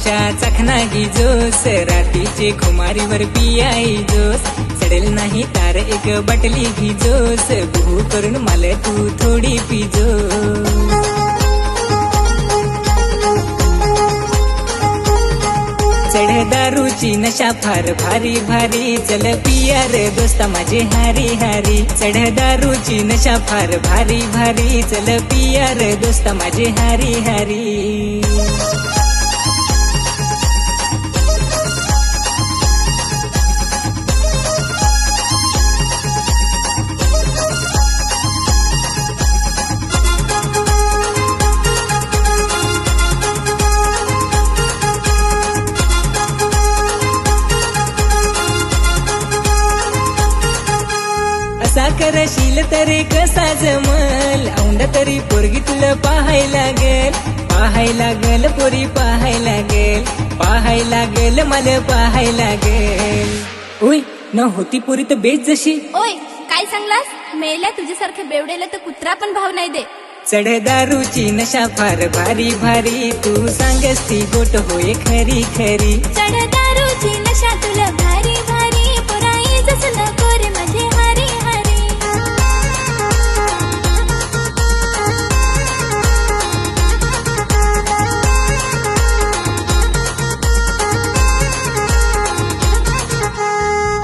नशा चखना गिजोस, रात्रीचे खुमारीवर पियाई जोस, चढेल नाही तार एक बाटली गिजोस, बुहू करून मला तू थोडी पिजो। चढ दारूची नशा फार भारी भारी, चल पिया रे दोस्ता माझे हारी हारी। चढ दारूची नशा फार भारी भारी, चल पिया रे दोस्ता माझे हारी हारी। असा करशील तरी कसा जमल, औंधा तरी पोरगी तुला पाहायला लागेल, पाहायला लागेल पोरी पाहायला लागेल, पाहायला लागेल मला पाहायला लागेल। ओय न होती पोरी तर बेच जशी। ओय काय सांगलास, मेल्या तुझ्यासारखे बेवडेला तर कुत्रा पण भाव नाही दे। चढ दारूची नशा फार भारी भारी, तू सांगस ती गोट होय खरी खरी। चढ दारूची नशा तुला भारी भारी, पोराई जसं नको रे माझे हारी हारी।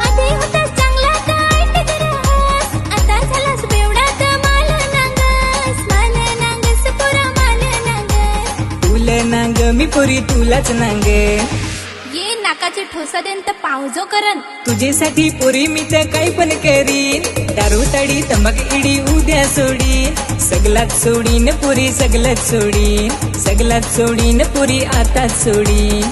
आधी होतास चांगला तर ऐट जरास, आता झालास बेवडा तर मला नांगस, मला नांगस पोरा मला नांगस। तुला नांग मी पोरी तुलाच नांग, ये नाकाचे ठोसा देन तर पावजो करन। तुझ्यासाठी पोरी मी तर काही पण करीन, दारू ताडी तंबाख इडी उद्या सोडीन, सगलाच सोडीन पोरी सगलाच सोडीन, सगलाच सोडीन पोरी आताच सोडीन।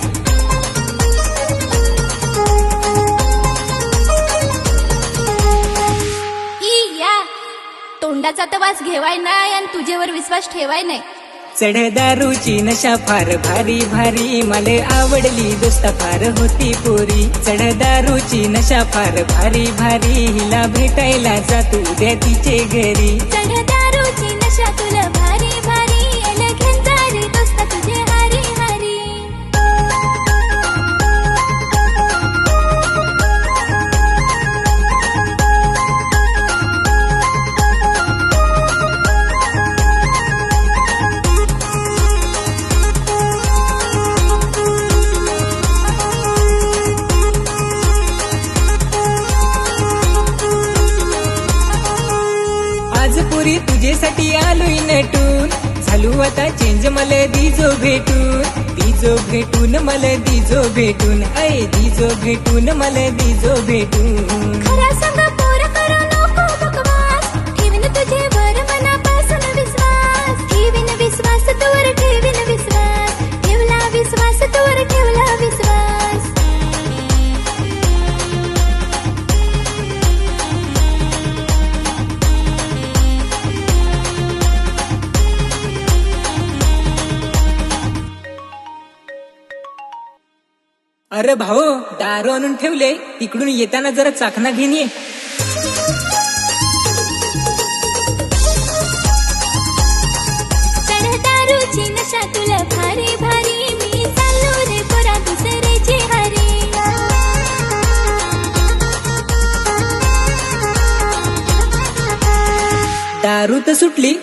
ई या तोंडाचा तर वास घेवाय नाही आणि तुझ्यावर विश्वास ठेवाय नाही। चढ दारूची नशा फार भारी भारी, मला आवडली दोस्ता फार होती पोरी। चढ दारूची नशा फार भारी भारी, हिला भेटायला जातो उद्या तिचे घरी। चढ दारूची नशा तुला भारी भारी, याला घेऊन जा रे दोस्ता तुझे हारी हारी। आज पोरी तुझ्यासाठी आलोय नटून, झालू आता चेंज मला दिजो भेटून, दिजो भेटून मला दिजो भेटून, ऐ दिजो भेटून मला दिजो भेटून। खरा सांग पोर करू नको बकवास, ठेवीन तुझ्यावर मनापासून विश्वास, ठेवीन विश्वास तुवर ठेवीन विश्वास, ठेवला विश्वास तुवर ठेवला विश्वास। अरे भाऊ दारू आणून ठेवले, तिकडून येताना जरा चाकणा घेऊन ये। चढ दारूची नशा तुला भारी भारी, मी चाललो रे पोरा दुसऱ्याची हारी। दारू तर सुटली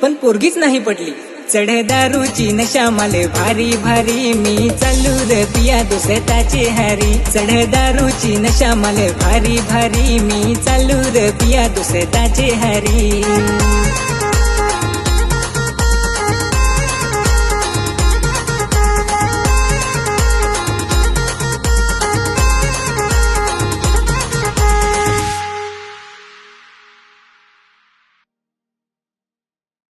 पण पोरगीच नाही पटली, चढ दारूची नशा मला भारी भारी, मी चालू रे पिया दुसऱ्याचे हारी। चढ दारूची नशा मला भारी भारी, मी चालू रे पिया दुसऱ्याचे हारी।